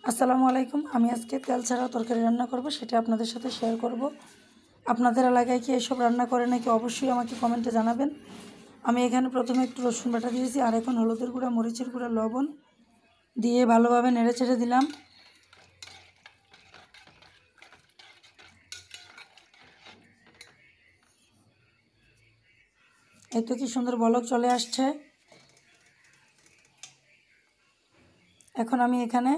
আসসালামু আলাইকুম। আমি আজকে তেল ছাড়া তরকারি রান্না করব, সেটা আপনাদের সাথে শেয়ার করব। আপনাদের এলাকায় কি এসব রান্না করে নাকি অবশ্যই আমাকে কমেন্টে জানাবেন। আমি এখানে প্রথমে একটু রসুন বাটা দিয়েছি, আর এখন হলুদের গুঁড়া, মরিচের গুঁড়া, লবণ দিয়ে ভালোভাবে নেড়ে চেড়ে দিলাম। এই তো কি সুন্দর বলক চলে আসছে। এখন আমি এখানে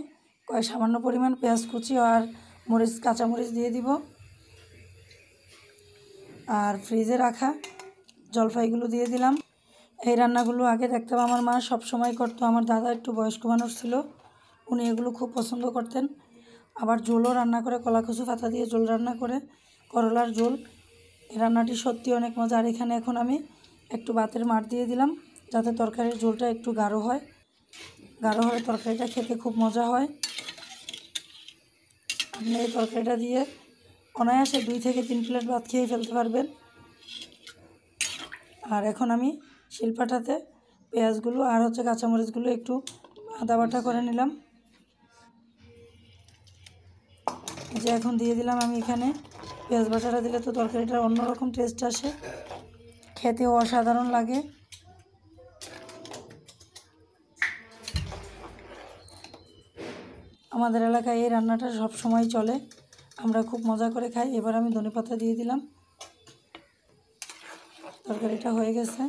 সামান্য পরিমাণ পেঁয়াজ কুচি আর কাঁচামরিচ দিয়ে দিব, আর ফ্রিজে রাখা জলপাইগুলো দিয়ে দিলাম। এই রান্নাগুলো আগে দেখতাম আমার মা সব সময় করতো। আমার দাদা একটু বয়স্ক মানুষ ছিল, উনি এগুলো খুব পছন্দ করতেন। আবার ঝোলও রান্না করে, কলাকচু পাতা দিয়ে ঝোল রান্না করে, করলার ঝোল। এই রান্নাটি সত্যি অনেক মজা। আর এখানে এখন আমি একটু ভাতের মাড় দিয়ে দিলাম, যাতে তরকারির ঝোলটা একটু গাঢ় হয়। গাঢ় হলে তরকারিটা খেতে খুব মজা হয়। আপনি এই তরকারিটা দিয়ে অনায়াসে 2 থেকে 3 প্লেট ভাত খেয়ে ফেলতে পারবেন। আর এখন আমি শিলপাটাতে পেঁয়াজগুলো আর কাঁচামরিচগুলো একটু আদা বাটা করে নিলাম। যে এখন দিয়ে দিলাম আমি এখানে পেঁয়াজ বাটাটা দিলে তো তরকারিটার অন্যরকম টেস্ট আসে, খেতেও অসাধারণ লাগে। আমাদের এলাকায় এই রান্নাটা সব সময় চলে, আমরা খুব মজা করে খাই। এবার আমি ধনেপাতা দিয়ে দিলাম। তরকারিটা হয়ে গেছে।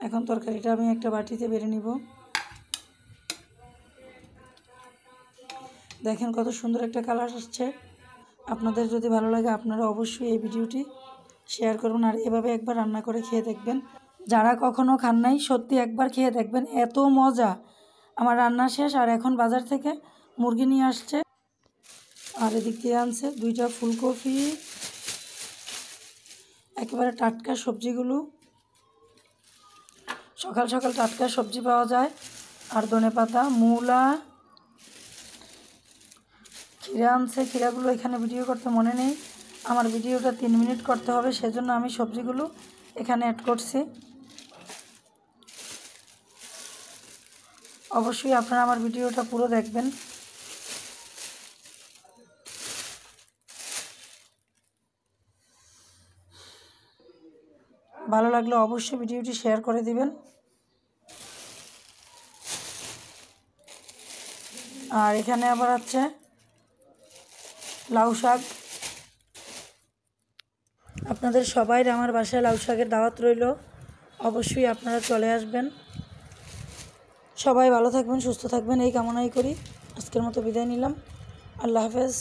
এখন তরকারিটা আমি একটা বাটিতে বেড়ে নিব। দেখেন কত সুন্দর একটা কালার আসছে। আপনাদের যদি ভালো লাগে আপনারা অবশ্যই এই ভিডিওটি শেয়ার করুন, আর এভাবে একবার রান্না করে খেয়ে দেখবেন। যারা কখনো খান নাই সত্যি একবার খেয়ে দেখবেন, এত মজা। আমার রান্না শেষ, আর এখন বাজার থেকে মুরগি নিয়ে আসছে, আর এদিক দিয়ে আনছে 2টা ফুলকপি, একেবারে টাটকা সবজিগুলো। সকাল সকাল টাটকা সবজি পাওয়া যায়। আর ধনেপাতা, মূলা, ক্ষীরা আনছে। ক্ষীরাগুলো এখানে ভিডিও করতে মনে নেই, আমার ভিডিওটা 3 মিনিট করতে হবে, সেজন্য আমি সবজিগুলো এখানে অ্যাড করছি। অবশ্যই আপনারা আমার ভিডিওটা পুরো দেখবেন। ভালো লাগলে অবশ্যই ভিডিওটি শেয়ার করে দিবেন। আর এখানে আবার আছে লাউ শাক। আপনাদের সবাই আমার বাসায় লাউ শাকের দাওয়াত রইল, অবশ্যই আপনারা চলে আসবেন। সবাই ভালো থাকবেন, সুস্থ থাকবেন, এই কামনাই করি। আজকের মতো বিদায় নিলাম। আল্লাহ হাফেজ।